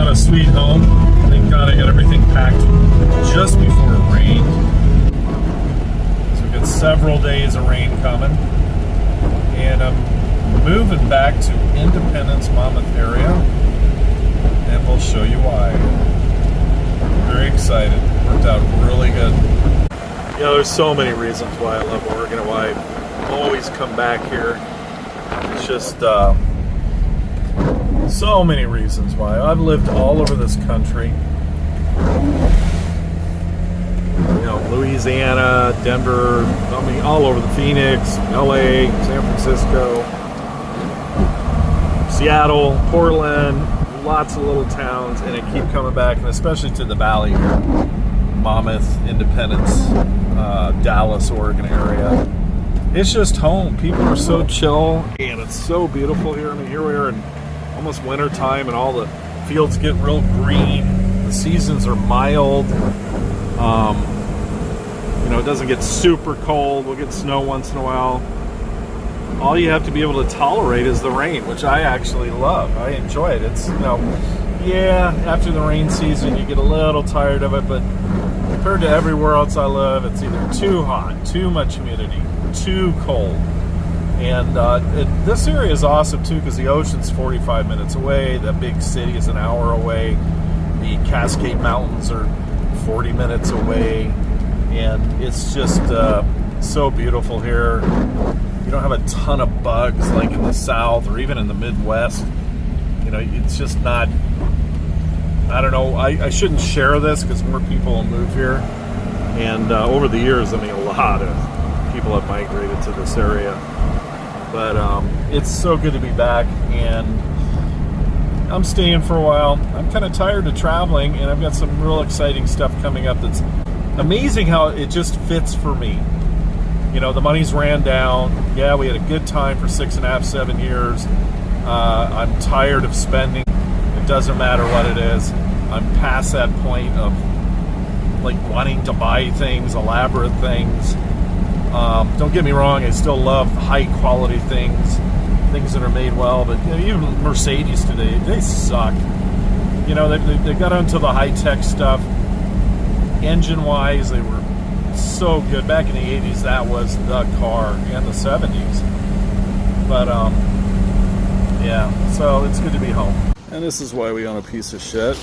found a sweet home. Thank God I got everything packed just before it rained. So we got several days of rain coming. And I'm moving back to Independence, Monmouth area. And we'll show you why. Very excited. Worked out really good. You know, there's so many reasons why I love Oregon and why I always come back here. It's just so many reasons why. I've lived all over this country. You know, Louisiana, Denver, I mean, all over the Phoenix, LA, San Francisco, Seattle, Portland, lots of little towns, and I keep coming back, and especially to the valley here. Monmouth, Independence, Dallas, Oregon area. It's just home. People are so chill, and it's so beautiful here. I mean, here we are in almost winter time, and all the fields get real green. The seasons are mild. You know, it doesn't get super cold. We'll get snow once in a while. All you have to be able to tolerate is the rain, which I actually love. I enjoy it. It's, you know, yeah, after the rain season, you get a little tired of it, but compared to everywhere else I live, it's either too hot, too much humidity, too cold. And this area is awesome too, because the ocean's 45 minutes away, the big city is an hour away, the Cascade Mountains are 40 minutes away, and it's just so beautiful here. You don't have a ton of bugs like in the South or even in the Midwest. You know, it's just not, I don't know, I shouldn't share this because more people will move here. And over the years, I mean, a lot of people have migrated to this area. But it's so good to be back, and I'm staying for a while. I'm kind of tired of traveling, and I've got some real exciting stuff coming up that's amazing how it just fits for me. You know, the money's ran down. Yeah, we had a good time for 6.5, 7 years. I'm tired of spending. It doesn't matter what it is. I'm past that point of like wanting to buy things, elaborate things. Don't get me wrong, I still love high quality things that are made well, but you know, even Mercedes today, they suck. You know, they got onto the high-tech stuff. Engine-wise, they were so good. Back in the 80s, that was the car, and the 70s. But, yeah, so it's good to be home. And this is why we own a piece of shit.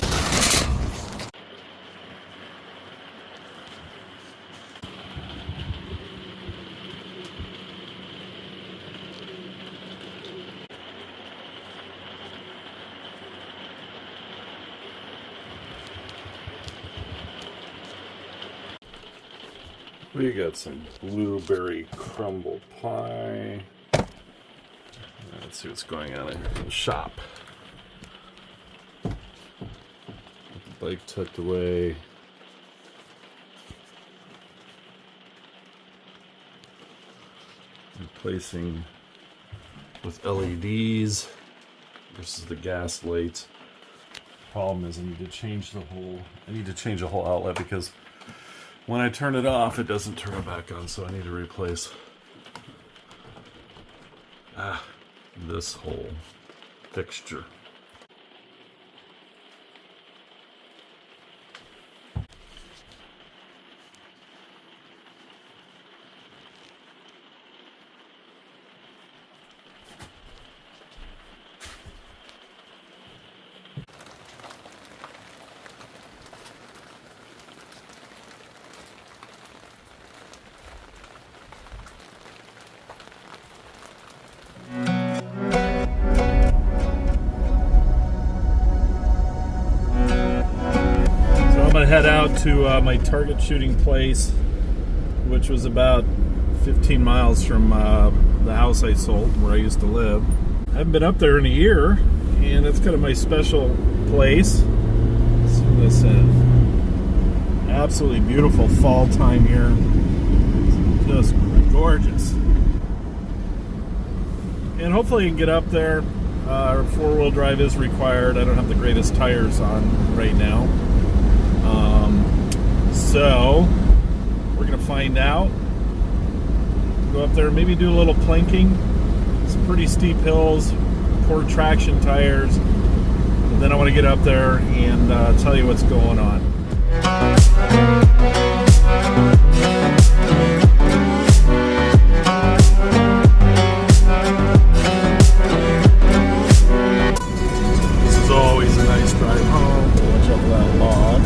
We got some blueberry crumble pie. Let's see what's going on in the shop. Got the bike tucked away. Replacing with LEDs versus the gas lights. Problem is I need to change the whole outlet because when I turn it off, it doesn't turn it back on, so I need to replace this whole fixture. Head out to my target shooting place, which was about 15 miles from the house I sold where I used to live. I haven't been up there in a year, and it's kind of my special place. Zoom this in. Absolutely beautiful fall time here. It's just gorgeous. And hopefully you can get up there. Four-wheel drive is required. I don't have the greatest tires on right now. So we're gonna find out. Go up there, maybe do a little planking. Some pretty steep hills, poor traction tires. But then I want to get up there and tell you what's going on. This is always a nice drive home. Watch out for that log.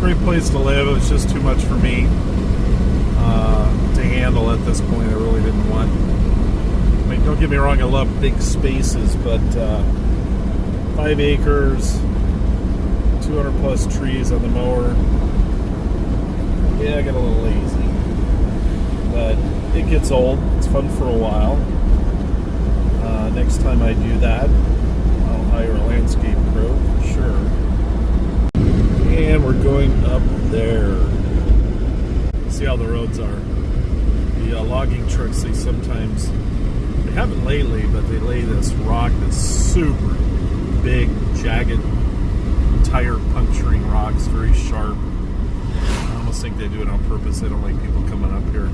Great place to live. It was just too much for me to handle at this point. I really didn't want. I mean, don't get me wrong, I love big spaces, but 5 acres, 200 plus trees on the mower. Yeah, I got a little lazy, but it gets old. It's fun for a while. Next time I do that, I'll hire a landscape crew for sure. And we're going up there. See how the roads are. The logging trucks, they haven't lately, but they lay this rock, this super big, jagged, tire puncturing rocks, very sharp. I almost think they do it on purpose. They don't like people coming up here.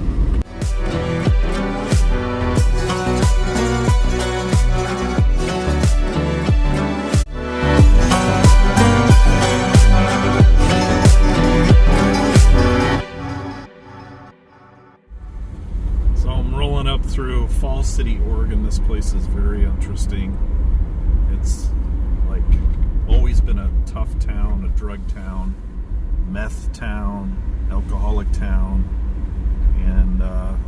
Through Falls City, Oregon. This place is very interesting. It's like always been a tough town, a drug town, meth town, alcoholic town, and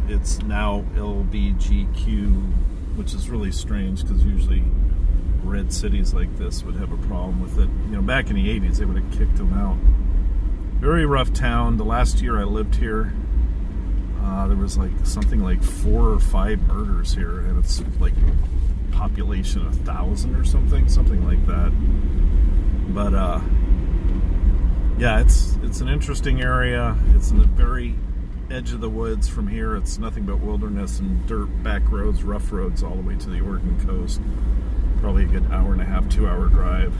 it's now LBGQ, which is really strange because usually red cities like this would have a problem with it. You know, back in the 80s, they would have kicked them out. Very rough town. The last year I lived here, there was like something like 4 or 5 murders here, and it's like population of 1,000 or something like that. But yeah, it's an interesting area. It's in the very edge of the woods. From here, it's nothing but wilderness and dirt, back roads, rough roads all the way to the Oregon coast. Probably a good 1.5 to 2 hour drive.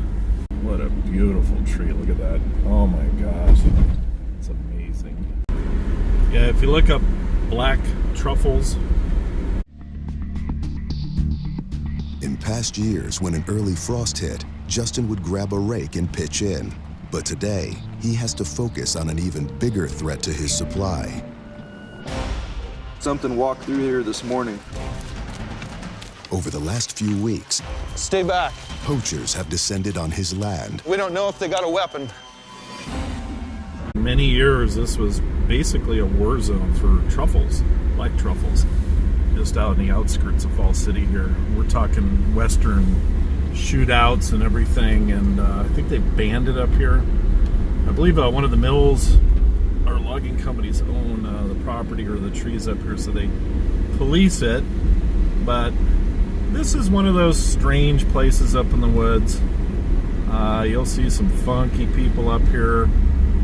What a beautiful tree! Look at that. Oh my gosh, it's amazing. Yeah, if you look up black truffles. In past years, when an early frost hit, Justin would grab a rake and pitch in. But today, he has to focus on an even bigger threat to his supply. Something walked through here this morning. Over the last few weeks, stay back. Poachers have descended on his land. We don't know if they got a weapon. Many years, this was basically a war zone for truffles, black truffles, just out in the outskirts of Falls City here. We're talking western shootouts and everything, and I think they banned it up here. I believe one of the mills or logging companies own the property or the trees up here, so they police it. But this is one of those strange places up in the woods. You'll see some funky people up here.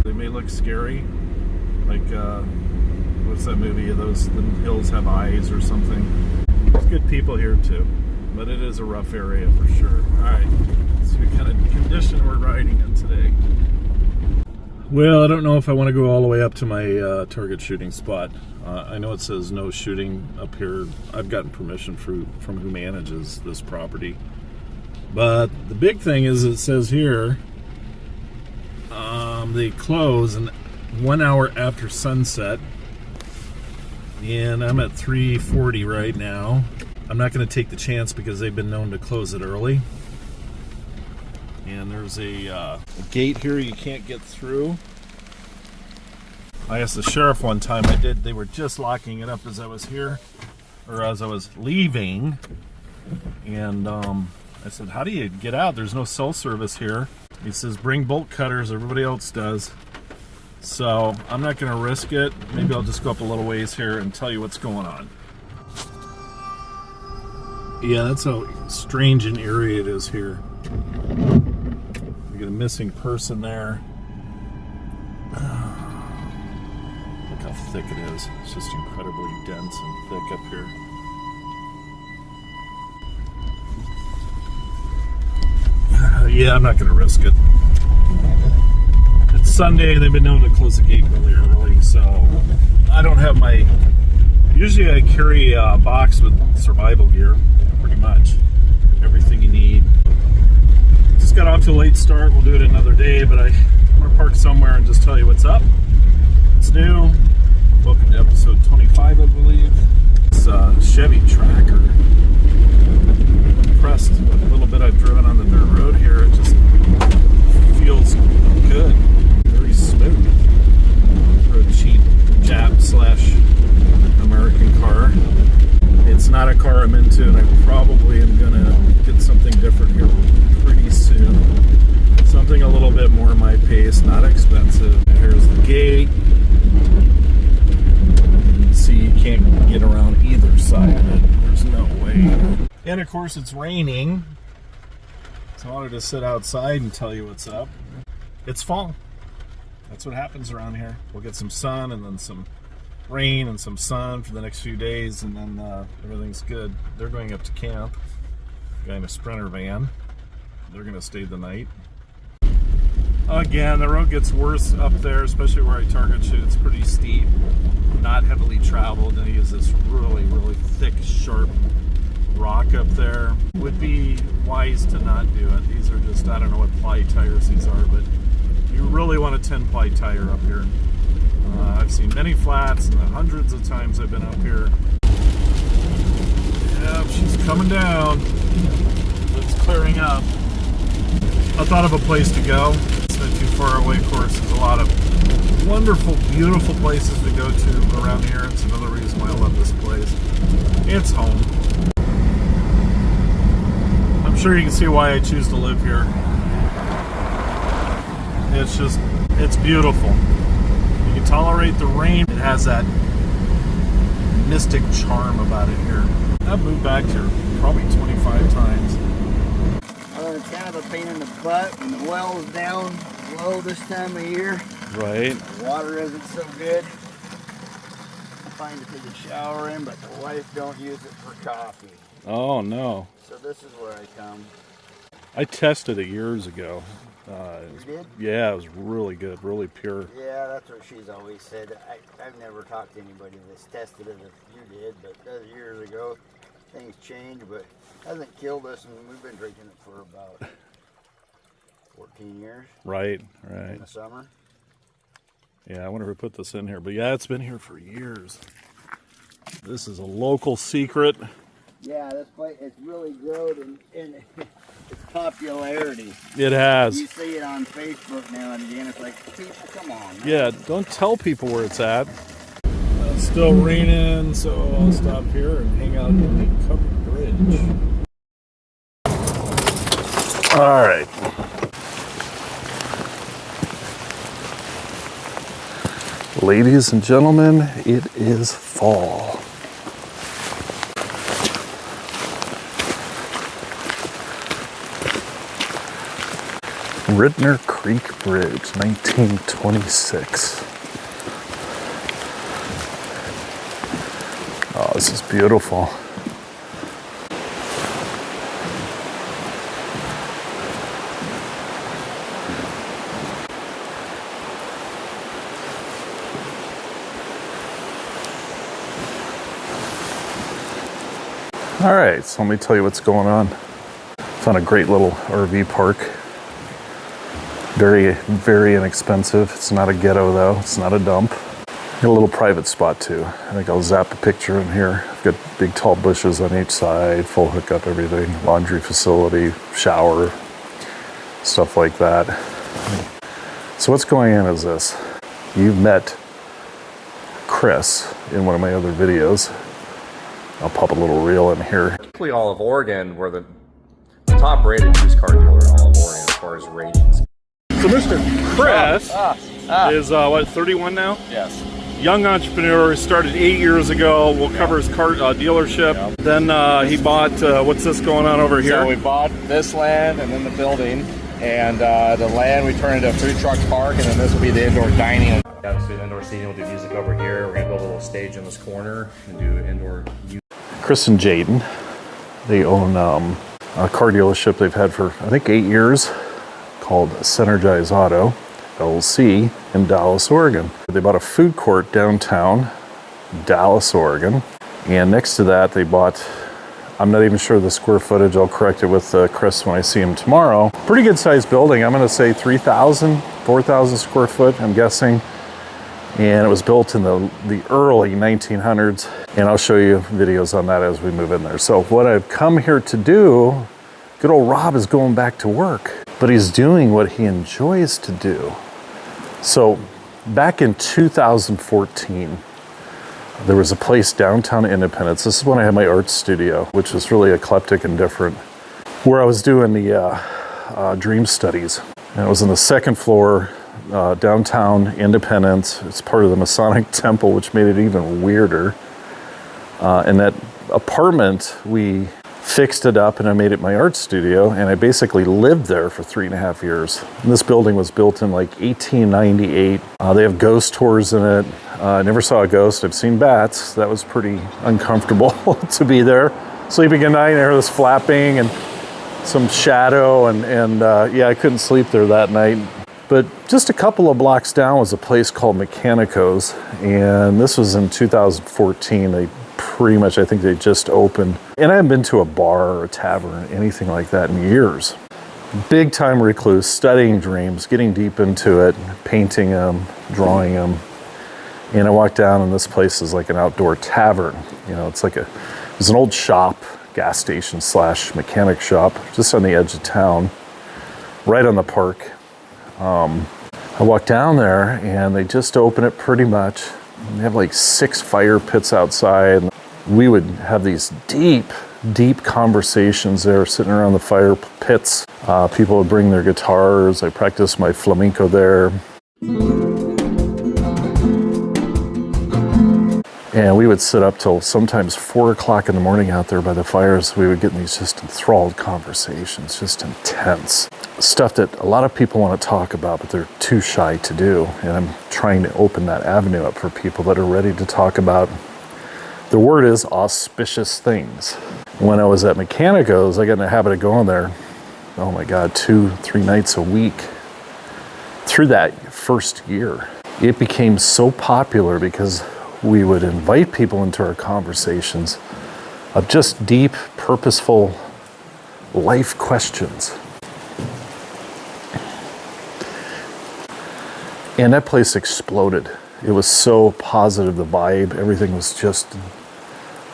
They may look scary, like what's that movie? The hills have eyes or something. There's good people here too, but it is a rough area for sure. All right, let's see what kind of condition we're riding in today. Well, I don't know if I want to go all the way up to my target shooting spot. I know it says no shooting up here. I've gotten permission from who manages this property, but the big thing is it says here they close 1 hour after sunset, and I'm at 3:40 right now. I'm not going to take the chance because they've been known to close it early. And there's a gate here you can't get through. I asked the sheriff one time, they were just locking it up as I was here, or as I was leaving, and I said, how do you get out? There's no cell service here. He says, bring bolt cutters, everybody else does. So I'm not going to risk it. Maybe I'll just go up a little ways here and tell you what's going on. Yeah, that's how strange an area it is here. We got a missing person there. Look how thick it is. It's just incredibly dense and thick up here. Yeah, I'm not going to risk it. It's Sunday. They've been known to close the gate really early, so I don't have my Usually I carry a box with survival gear, pretty much. Everything you need. Just got off to a late start. We'll do it another day, but I'm going to park somewhere and just tell you what's up. It's new. Welcome to episode 25, I believe. It's a Chevy Tracker. I'm impressed with a little bit I've driven on the dirt road here. It just feels good. Very smooth. For a cheap Jap/American car. It's not a car I'm into, and I probably am going to get something different here pretty soon. Something a little bit more my pace, not expensive. Here's the gate. You see, you can't get around either side of it. There's no way. And of course, it's raining. So I wanted to sit outside and tell you what's up. It's fall. That's what happens around here. We'll get some sun and then some rain and some sun for the next few days, and then everything's good. They're going up to camp. Guy in a Sprinter van. They're going to stay the night. Again, the road gets worse up there, especially where I target shoot. It's pretty steep, not heavily traveled. And he has this really, really thick, sharp rock up there. Would be wise to not do it. These are just, I don't know what ply tires these are, but you really want a 10-ply tire up here. I've seen many flats, and the hundreds of times I've been up here. Yep, she's coming down. It's clearing up. I thought of a place to go. It's not too far away, of course. There's a lot of wonderful, beautiful places to go to around here. It's another reason why I love this place. It's home. I'm sure you can see why I choose to live here. It's just, it's beautiful. You can tolerate the rain. It has that mystic charm about it here. I've moved back here probably 25 times. It's kind of a pain in the butt when the well's down low this time of year. Right. The water isn't so good. I'm fine to take a shower in, but the wife don't use it for coffee. Oh, no. So this is where I come. I tested it years ago. You did? Yeah, it was really good, really pure. Yeah, that's what she's always said. I've never talked to anybody that's tested it as you did, but that was years ago. Things change, but it hasn't killed us, and we've been drinking it for about 14 years. Right. In the summer. Yeah, I wonder who put this in here. But yeah, it's been here for years. This is a local secret. Yeah, this place has really grown in its popularity. It has. You see it on Facebook now and again. It's like, people, come on, man. Yeah, don't tell people where it's at. It's still raining, so I'll stop here and hang out in the covered bridge. All right. Ladies and gentlemen, it is fall. Ridner Creek Bridge, 1926. Oh, this is beautiful. All right, so let me tell you what's going on. Found a great little RV park. Very, very inexpensive. It's not a ghetto though. It's not a dump. Got a little private spot too. I think I'll zap a picture in here. I've got big tall bushes on each side, full hookup, everything. Laundry facility, shower, stuff like that. So what's going on is this. You've met Chris in one of my other videos. I'll pop a little reel in here. Particularly all of Oregon, we're the top rated used car dealer in all of Oregon as far as ratings. So Mr. Chris is, what, 31 now? Yes. Young entrepreneur, started 8 years ago. We'll cover his car dealership. Yep. Then he bought, what's this going on over here? So we bought this land and then the building. And the land we turned into a food truck park, and then this will be the indoor dining. Obviously the indoor seating, we'll do music over here. We're gonna build a little stage in this corner and do indoor music. Chris and Jaden, they own a car dealership they've had for, I think, 8 years, called Synergize Auto, LLC, in Dallas, Oregon. They bought a food court downtown Dallas, Oregon. And next to that, they bought, I'm not even sure the square footage, I'll correct it with Chris when I see him tomorrow. Pretty good sized building. I'm gonna say 3,000, 4,000 square foot, I'm guessing. And it was built in the early 1900s. And I'll show you videos on that as we move in there. So what I've come here to do, good old Rob is going back to work, but he's doing what he enjoys to do. So back in 2014, there was a place downtown Independence. This is when I had my art studio, which was really eclectic and different, where I was doing the dream studies. And it was on the second floor, downtown Independence. It's part of the Masonic Temple, which made it even weirder. In that apartment, we fixed it up and I made it my art studio, and I basically lived there for 3.5 years. And this building was built in like 1898. They have ghost tours in it. I never saw a ghost. I've seen bats. That was pretty uncomfortable to be there. Sleeping at night, and I heard this flapping and some shadow, and yeah, I couldn't sleep there that night. But just a couple of blocks down was a place called Mechanico's, and this was in 2014. They pretty much, I think they just opened. And I haven't been to a bar or a tavern, anything like that in years. Big time recluse, studying dreams, getting deep into it, painting them, drawing them. And I walked down, and this place is like an outdoor tavern. You know, it's an old shop, gas station / mechanic shop, just on the edge of town, right on the park. I walked down there, and they just opened it pretty much. They have like 6 fire pits outside. We would have these deep conversations there, sitting around the fire pits. People would bring their guitars. I practiced my flamenco there. And we would sit up till sometimes 4 o'clock in the morning out there by the fires. We would get in these just enthralled conversations, just intense. Stuff that a lot of people want to talk about, but they're too shy to do. And I'm trying to open that avenue up for people that are ready to talk about, the word is auspicious things. When I was at Mechanico's, I got in the habit of going there, oh my God, 2-3 nights a week. Through that first year, it became so popular because we would invite people into our conversations of just deep, purposeful life questions. And that place exploded. It was so positive, the vibe, everything was just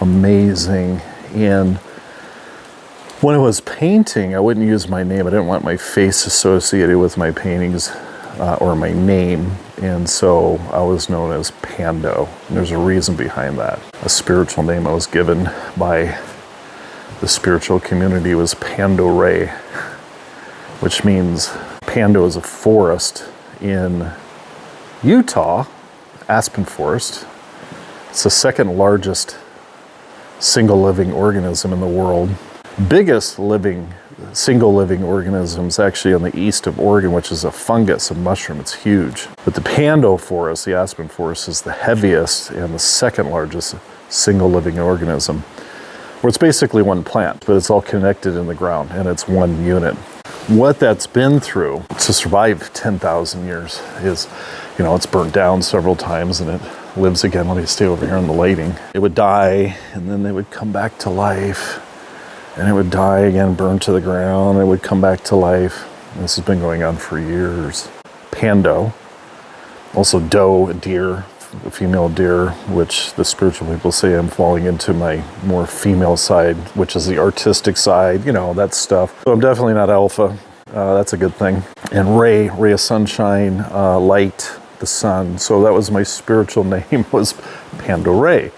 amazing. And when I was painting, I wouldn't use my name. I didn't want my face associated with my paintings or my name. And so I was known as Pando. And there's a reason behind that. A spiritual name I was given by the spiritual community was Pando Ray, which means Pando is a forest in Utah, aspen forest. It's the second largest single living organism in the world. Biggest single living organisms actually on the east of Oregon, which is a fungus, a mushroom. It's huge. But the Pando forest, the aspen forest, is the heaviest and the second largest single living organism, where it's basically one plant, but it's all connected in the ground and it's one unit. What that's been through to survive 10,000 years is, you know, it's burnt down several times and it lives again. Let me stay over here on the lighting. It would die and then they would come back to life, and it would die again, burn to the ground. It would come back to life. And this has been going on for years. Pando, also doe, a deer, a female deer, which the spiritual people say I'm falling into my more female side, which is the artistic side, you know, that stuff. So I'm definitely not alpha. That's a good thing. And ray of sunshine, light, the sun. So that was my spiritual name, was Pando Ray.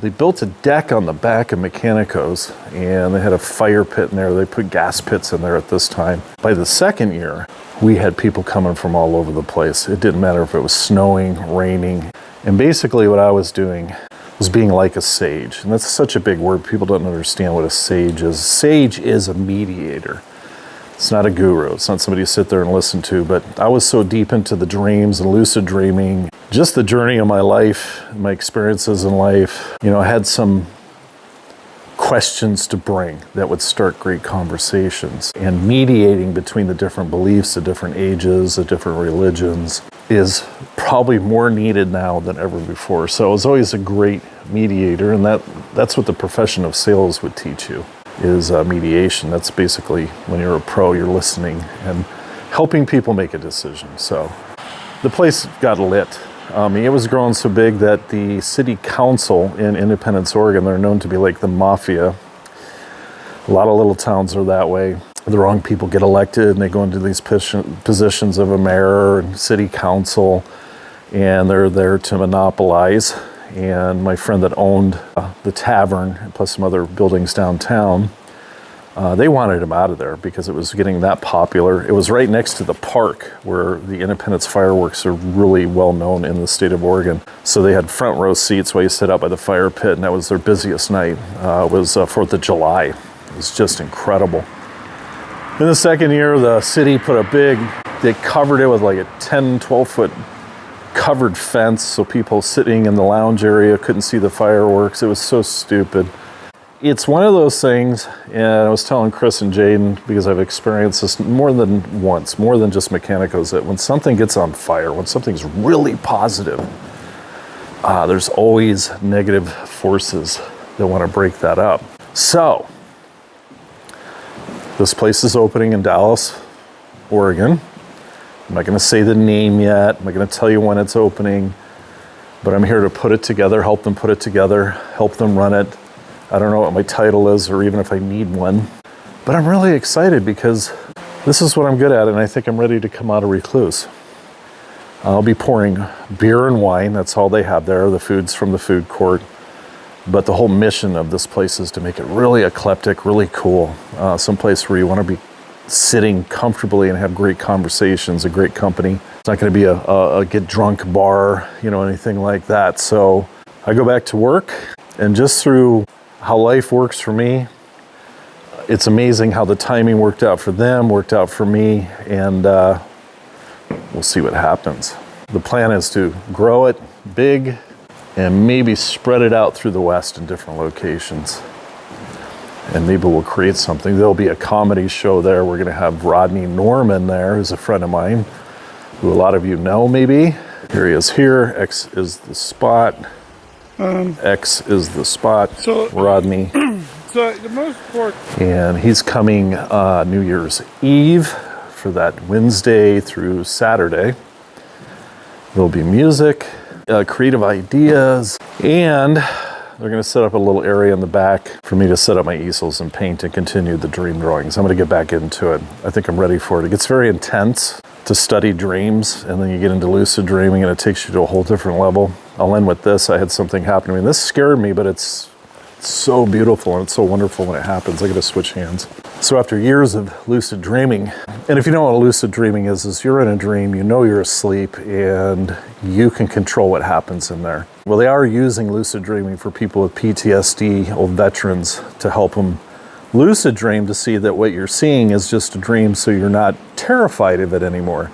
They built a deck on the back of Mechanico's, and they had a fire pit in there. They put gas pits in there at this time. By the second year, we had people coming from all over the place. It didn't matter if it was snowing, raining. And basically what I was doing was being like a sage. And that's such a big word. People don't understand what a sage is. Sage is a mediator. It's not a guru. It's not somebody to sit there and listen to. But I was so deep into the dreams and lucid dreaming, just the journey of my life, my experiences in life. You know, I had some questions to bring that would start great conversations, and mediating between the different beliefs, the different ages, the different religions. is probably more needed now than ever before. So it was always a great mediator, and that's what the profession of sales would teach you, is mediation. That's basically, when you're a pro, you're listening and helping people make a decision. So the place got lit. It was growing so big that the city council in Independence, Oregon, they're known to be like the mafia. A lot of little towns are that way. The wrong people get elected and they go into these positions of a mayor and city council, and they're there to monopolize. And my friend that owned the tavern, plus some other buildings downtown, they wanted him out of there because it was getting that popular. It was right next to the park where the Independence fireworks are really well known in the state of Oregon. So they had front row seats while you sit out by the fire pit, and that was their busiest night. It was 4th of July. It was just incredible. In the second year, the city put they covered it with like a 10, 12 foot covered fence so people sitting in the lounge area couldn't see the fireworks. It was so stupid. It's one of those things, and I was telling Chris and Jaden, because I've experienced this more than once, more than just Mechanicos, that when something gets on fire, when something's really positive, there's always negative forces that want to break that up. So, this place is opening in Dallas, Oregon. I'm not going to say the name yet. I'm not going to tell you when it's opening, but I'm here to put it together, help them put it together, help them run it. I don't know what my title is or even if I need one, but I'm really excited because this is what I'm good at, and I think I'm ready to come out of recluse. I'll be pouring beer and wine. That's all they have there. The food's from the food court. But the whole mission of this place is to make it really eclectic, really cool. Someplace where you want to be sitting comfortably and have great conversations, a great company. It's not going to be a get drunk bar, anything like that. So I go back to work, and just through how life works for me, it's amazing how the timing worked out for them, worked out for me, and we'll see what happens. The plan is to grow it big and maybe spread it out through the West in different locations. And maybe we'll create something. There'll be a comedy show there. We're gonna have Rodney Norman there, who's a friend of mine, who a lot of you know maybe. Here he is here. X is the spot. X is the spot. So, Rodney. So the most important. And he's coming New Year's Eve for that Wednesday through Saturday. There'll be music, creative ideas, and they're going to set up a little area in the back for me to set up my easels and paint and continue the dream drawings. I'm going to get back into it. I think I'm ready for it. It gets very intense to study dreams, and then you get into lucid dreaming, and it takes you to a whole different level. I'll end with this. I had something happen to me. This scared me, but it's so beautiful and it's so wonderful when it happens. I got to switch hands. So after years of lucid dreaming, and if you know what lucid dreaming is you're in a dream, you know you're asleep, and you can control what happens in there. Well, they are using lucid dreaming for people with PTSD, old veterans, to help them lucid dream, to see that what you're seeing is just a dream, so you're not terrified of it anymore.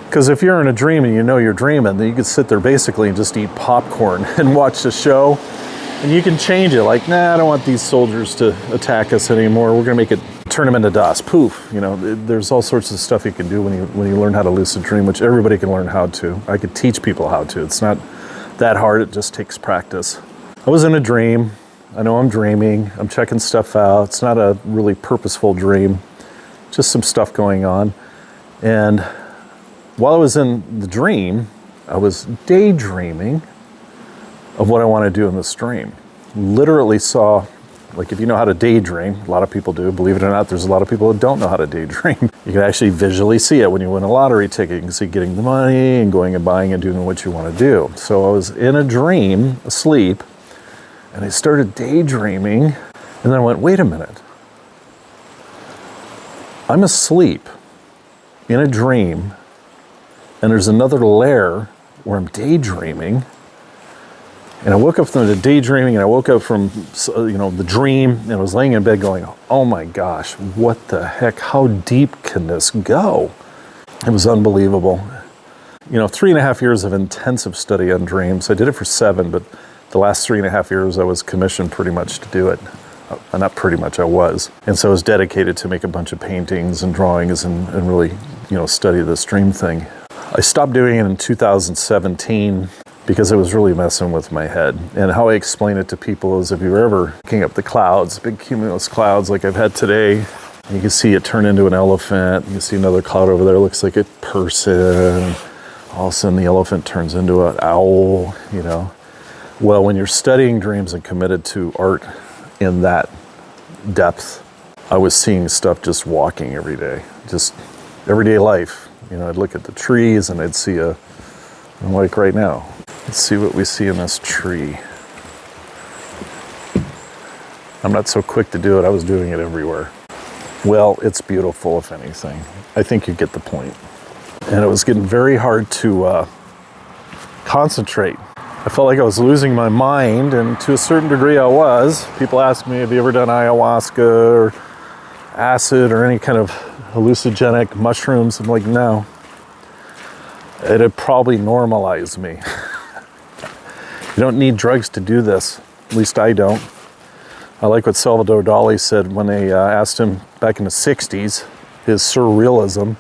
Because if you're in a dream and you know you're dreaming, then you can sit there basically and just eat popcorn and watch the show. And you can change it, like, nah, I don't want these soldiers to attack us anymore. We're gonna turn them into dust. Poof. There's all sorts of stuff you can do when you learn how to lucid dream, which everybody can learn how to. I could teach people how to. It's not that hard, it just takes practice. I was in a dream. I know I'm dreaming. I'm checking stuff out. It's not a really purposeful dream, just some stuff going on. And while I was in the dream, I was daydreaming of what I want to do in this dream. Literally saw, like, if you know how to daydream, a lot of people do, believe it or not, there's a lot of people that don't know how to daydream. You can actually visually see it when you win a lottery ticket. You can see getting the money and going and buying and doing what you want to do. So I was in a dream, asleep, and I started daydreaming, and then I went, wait a minute. I'm asleep in a dream, and there's another layer where I'm daydreaming. And I woke up from the daydreaming, and I woke up from the dream, and I was laying in bed going, oh my gosh, what the heck? How deep can this go? It was unbelievable. 3.5 years of intensive study on dreams. I did it for 7, but the last 3.5 years I was commissioned pretty much to do it. Not pretty much, I was. And so I was dedicated to make a bunch of paintings and drawings and really, study this dream thing. I stopped doing it in 2017 because it was really messing with my head. And how I explain it to people is if you're ever looking up the clouds, big cumulus clouds like I've had today, you can see it turn into an elephant. You can see another cloud over there, looks like a person. All of a sudden the elephant turns into an owl, you know. Well, when you're studying dreams and committed to art in that depth, I was seeing stuff just walking every day, just everyday life. You know, I'd look at the trees and I'd see like right now. Let's see what we see in this tree. I'm not so quick to do it. I was doing it everywhere. Well, it's beautiful, if anything. I think you get the point. And it was getting very hard to concentrate. I felt like I was losing my mind, and to a certain degree I was. People ask me, have you ever done ayahuasca or acid or any kind of hallucinogenic mushrooms? I'm like, no. It'd probably normalize me. You don't need drugs to do this. At least I don't. I like what Salvador Dali said when they asked him back in the 60s, his surrealism.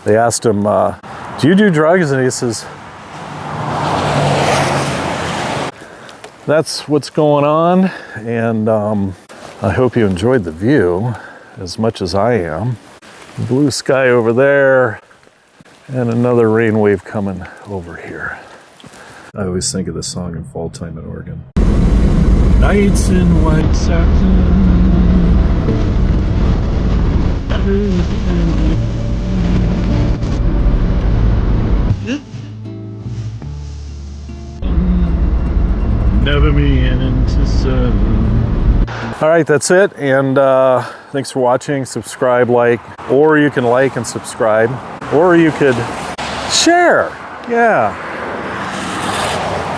They asked him, do you do drugs? And he says, that's what's going on. And I hope you enjoyed the view as much as I am. Blue sky over there and another rain wave coming over here. I always think of this song in fall time in Oregon. Nights in white satin. Never being into sun. All right, that's it. And thanks for watching. Subscribe, like, or you can like and subscribe, or you could share. Yeah.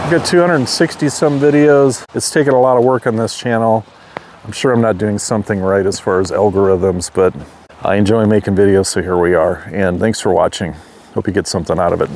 I've got 260 some videos. It's taken a lot of work on this channel. I'm sure I'm not doing something right as far as algorithms, but I enjoy making videos, so here we are. And thanks for watching. Hope you get something out of it.